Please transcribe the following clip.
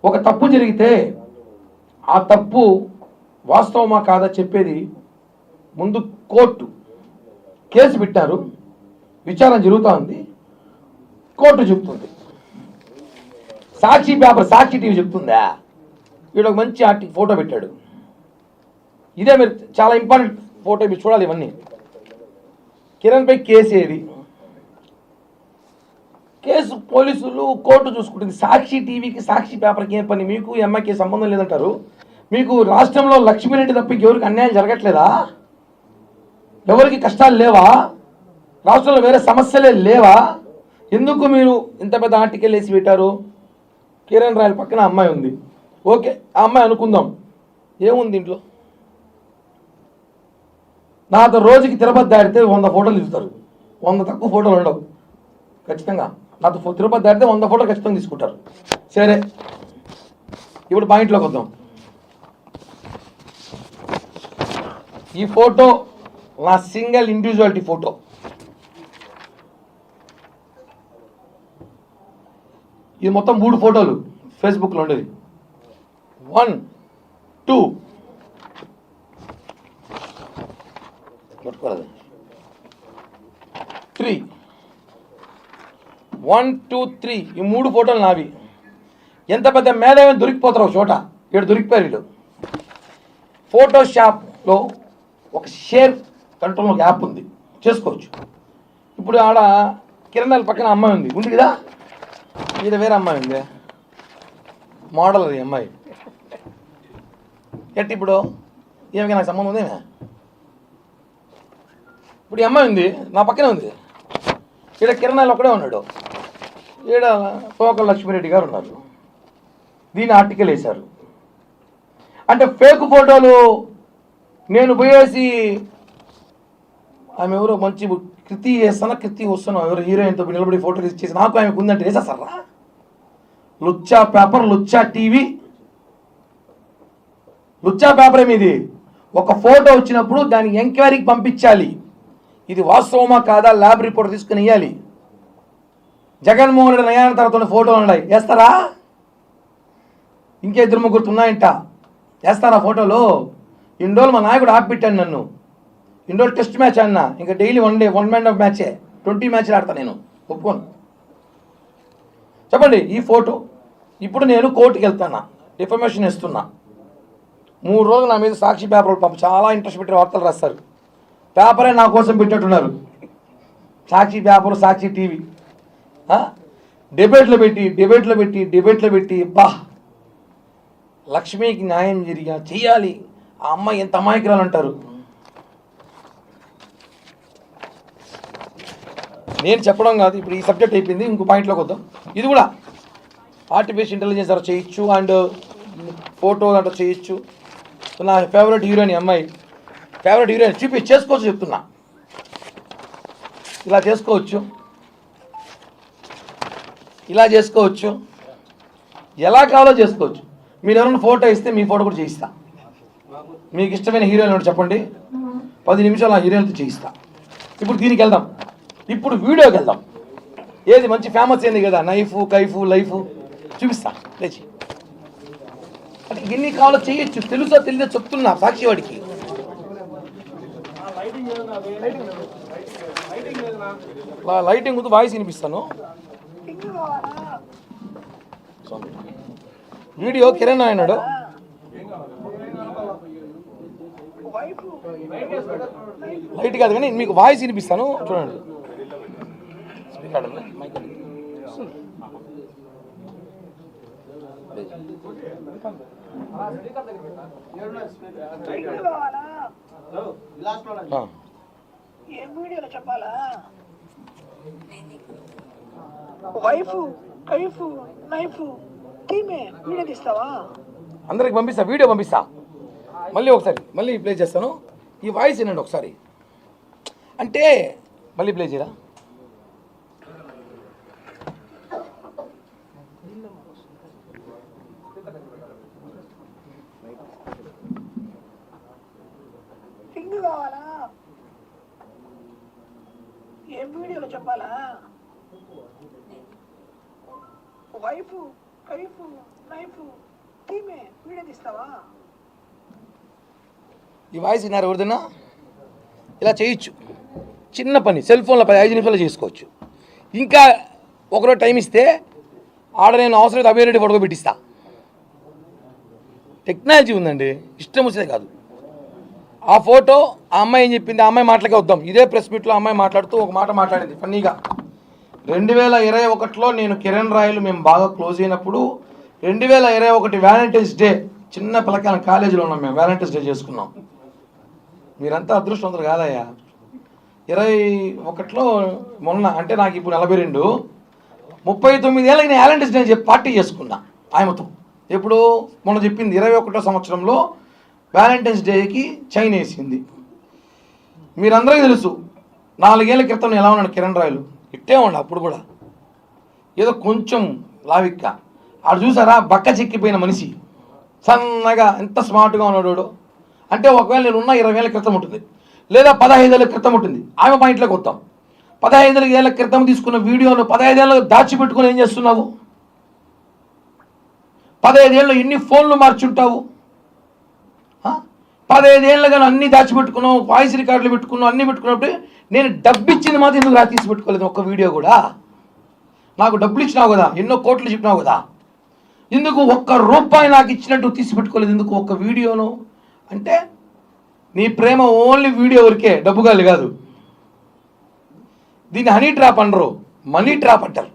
ఒక తప్పు జరిగితే ఆ తప్పు వాస్తవమా కాదా చెప్పేది ముందు కోర్టు. కేసు పెట్టారు, విచారణ జరుగుతూ ఉంది, కోర్టు చెప్తుంది. సాక్షి పేపర్, సాక్షి టీవీ చెప్తుందా? వీడు ఒక మంచి ఫోటో పెట్టాడు. ఇదే మీరు చాలా ఇంపార్టెంట్ ఫోటో, మీరు చూడాలి ఇవన్నీ. కిరణ్పై కేసు ఏది? కేసు పోలీసులు కోర్టు చూసుకుంటుంది. సాక్షి టీవీకి సాక్షి పేపర్కి ఏం పని? మీకు ఎంఐకి సంబంధం లేదంటారు. మీకు రాష్ట్రంలో లక్ష్మీరెడ్డి తప్ప ఎవరికి అన్యాయం జరగట్లేదా? ఎవరికి కష్టాలు లేవా? రాష్ట్రంలో వేరే సమస్యలే లేవా? ఎందుకు మీరు ఇంత పెద్ద ఆర్టికల్ వేసి పెట్టారు? కిరణ్ రాయల పక్కన అమ్మాయి ఉంది, ఓకే, ఆ అమ్మాయి అనుకుందాం, ఏముంది ఇంట్లో? నాతో రోజుకి తిరుపతి దాటితే 100 ఫోటోలు తీస్తారు. 100 తక్కువ ఫోటోలు ఉండవు ఖచ్చితంగా. నాతో తిరుపతి దాటితే 100 ఫోటోలు ఖచ్చితంగా తీసుకుంటారు. సరే, ఇప్పుడు పాయింట్లోకి వద్దాం. ఈ ఫోటో నా సింగిల్ ఇండివిజువాలిటీ ఫోటో. ఇది మొత్తం 3 ఫోటోలు ఫేస్బుక్లో ఉండేది. 1 2 3 1 2 3 ఈ 3 ఫోటోలు నావి. ఎంత పెద్ద మేధావిని దొరికిపోతారు ఒక చోట. ఇక్కడ దొరికిపోయారు వీళ్ళు. ఫోటోషాప్లో ఒక షేర్ కంట్రోల్ ఒక యాప్ ఉంది, చేసుకోవచ్చు. ఇప్పుడు ఆడ కిరణాల పక్కన అమ్మాయి ఉంది, ఉంది కదా, మీద వేరే అమ్మాయి ఉంది, మోడల్ అది అమ్మాయి. ఎట్టి ఇప్పుడు ఏమిగా నాకు సంబంధం ఉందేనా? ఇప్పుడు ఈ అమ్మాయి ఉంది, నా పక్కనే ఉంది. ఈడ కిరణాలు ఒక్కడే ఉన్నాడు, ఈడ పోకల లక్ష్మీరెడ్డి గారు ఉన్నారు. దీన్ని ఆర్టికల్ వేశారు. అంటే ఫేక్ ఫోటోలు నేను పోయేసి ఆమె ఎవరో మంచి కృతి వేస్తానా, కృతి వస్తున్నాం ఎవరో హీరోయిన్తో నిలబడి ఫోటో ఇచ్చేసి నాకు ఆమెకు ఉందంటే వేసేస్తారా? లుచ్చా పేపర్, లుచ్చా టీవీ, లుచ్చా పేపర్ ఏమిది? ఒక ఫోటో వచ్చినప్పుడు దాన్ని ఎంక్వైరీకి పంపించాలి. ఇది వాస్తవమా కాదా ల్యాబ్ రిపోర్ట్ తీసుకుని ఇవ్వాలి. జగన్మోహన్ రెడ్డి నయాన తర్వాత ఫోటోలు ఉన్నాయి, వేస్తారా? ఇంకే 2-3 ఉన్నాయంట, వేస్తారా ఫోటోలు? ఇన్ని రోజులు మా నాయకుడు ఆపిపెట్టాను నన్ను. ఇన్ని రోజులు టెస్ట్ మ్యాచ్ అన్నా, ఇంకా డైలీ 1 డే 1 మ్యాన్ ఆఫ్ మ్యాచే, 20 మ్యాచ్లు ఆడతా నేను, ఒప్పుకోను. చెప్పండి ఈ ఫోటో. ఇప్పుడు నేను కోర్టుకి వెళ్తాను, డిఫర్మేషన్ ఇస్తున్నా. 3 రోజులు నా మీద సాక్షి పేపర్లు పాపం చాలా ఇంట్రెస్ట్ పెట్టి వార్తలు రాస్తారు. పేపరే నా కోసం పెట్టినట్టున్నారు. సాక్షి పేపర్, సాక్షి టీవీ డిబేట్లో పెట్టి బా లక్ష్మికి న్యాయం చెయ్యాలి, ఆ అమ్మాయి ఎంత అమాయకురాలు అంటారు. నేను చెప్పడం కాదు, ఇప్పుడు ఈ సబ్జెక్ట్ అయిపోయింది, ఇంకో పాయింట్లోకి వద్దాం. ఇది కూడా ఆర్టిఫిషియల్ ఇంటెలిజెన్స్ అలా చేయొచ్చు, అండ్ ఫోటో అట్లా చేయొచ్చు. నా ఫేవరెట్ హీరోయిన్ అమ్మాయి, ఫేవరెట్ హీరోయిన్ చేసుకోవచ్చు చెప్తున్నా. ఇలా చేసుకోవచ్చు, ఇలా చేసుకోవచ్చు, ఎలా కావాలో చేసుకోవచ్చు. మీరు ఎవరైనా ఫోటో ఇస్తే మీ ఫోటో కూడా చేయిస్తా. మీకు ఇష్టమైన హీరోయిన్ చెప్పండి, 10 నిమిషాలు ఆ హీరోయిన్తో చేయిస్తా. ఇప్పుడు దీనికి వెళ్దాం, ఇప్పుడు వీడియోకి వెళ్దాం. ఏది మంచి ఫేమస్ అయింది కదా, నైఫ్ కైఫ్ లైఫ్ చూపిస్తా లేచి. అంటే ఎన్ని కావాలో చేయొచ్చు, తెలుసో తెలియదో చెప్తున్నా సాక్షి వాడికి. లైటింగ్ ముందు వాయిస్ వినిపిస్తాను. వీడియో కిరణ్ అయినాడు, లైట్ కాదు కానీ మీకు వాయిస్ వినిపిస్తాను చూడండి. చెప్పాలా? వైఫ్ కైఫ్ నైఫ్ టీమే వీడియో తీస్తావా? అందరికి పంపిస్తా, వీడియో పంపిస్తా. మళ్ళీ ప్లే చేస్తాను. ఈ వాయిస్ వినండి ఒకసారి. అంటే మళ్ళీ ప్లే చేయరా? థింగ్ కావాలా? ఏం వీడియోలో చెప్పాలా? వైఫ్ కైఫ్ నైఫ్ తీమే వీడియో తీస్తావా? ఈ వాయిస్ విన్నారు ఎవరిదైనా? ఇలా చేయొచ్చు, చిన్న పని, సెల్ ఫోన్లో 5 నిమిషాలు చేసుకోవచ్చు. ఇంకా ఒకరోజు టైం ఇస్తే ఆడ నేను అవసరం అభిరెడ్డి పడుకోబెట్టిస్తా. టెక్నాలజీ ఉందండి, ఇష్టం వచ్చేదే కాదు. ఆ ఫోటో ఆ అమ్మాయి ఏం చెప్పింది, ఆ అమ్మాయి మాటలకే వద్దాం. ఇదే ప్రెస్ మీట్లో అమ్మాయి మాట్లాడుతూ ఒక మాట మాట్లాడింది ఫన్నీగా. 2021లో నేను కిరణ్ రాయలు మేము బాగా క్లోజ్ అయినప్పుడు 2021 వ్యాలంటైన్స్ డే, చిన్న పిల్లకాయల కాలేజీలో ఉన్నాం మేము, వ్యాలంటైన్స్ డే చేసుకున్నాం. మీరంతా అదృష్టవంతులు కాదయ్యా. 21లో మొన్న అంటే నాకు ఇప్పుడు 42, 39 ఏళ్ళకి నేను వ్యాలంటైన్స్ డే చెప్పి పార్టీ చేసుకున్నా ఆయనతో. ఎప్పుడు మొన్న చెప్పింది 21వ సంవత్సరంలో వ్యాలంటైన్స్ డేకి చైన్ వేసింది. మీరందరికీ తెలుసు 4 ఏళ్ల క్రితం నేను ఎలా ఉన్నాను కిరణ్ రాయలు, ఇట్టే ఉండ అప్పుడు కూడా, ఏదో కొంచెం లావిక్క. ఆడు చూసారా బక్క చిక్కిపోయిన మనిషి, సన్నగా ఎంత స్మార్ట్గా ఉన్నాడు. అంటే ఒకవేళ నేను ఉన్న 20 ఏళ్ళ క్రితం ఉంటుంది, లేదా 15 ఏళ్ళ క్రితం ఉంటుంది. ఆమె మా ఇంట్లోకి వస్తాం. 15 ఏళ్ళ క్రితం తీసుకున్న వీడియోను 15 ఏళ్ళకు దాచిపెట్టుకుని ఏం చేస్తున్నావు? 15 ఏళ్ళు ఎన్ని ఫోన్లు మార్చుంటావు? 15 ఏళ్ళగా అన్ని దాచిపెట్టుకున్నావు, వాయిస్ రికార్డులు పెట్టుకున్నావు, అన్ని పెట్టుకున్నప్పుడు నేను డబ్బు ఇచ్చింది మాత్రం ఎందుకు తీసి పెట్టుకోలేదు ఒక్క వీడియో కూడా? నాకు డబ్బులు ఇచ్చినావు కదా, ఎన్నో కోట్లు చెప్పినావు కదా, ఎందుకు ఒక్క రూపాయి నాకు ఇచ్చినట్టు తీసి పెట్టుకోలేదు ఎందుకు ఒక్క వీడియోను? అంటే నీ ప్రేమ ఓన్లీ వీడియో వరకే, డబ్బుగాలి కాదు. దీన్ని హనీ ట్రాప్ అనరు, మనీ ట్రాప్ అంటారు.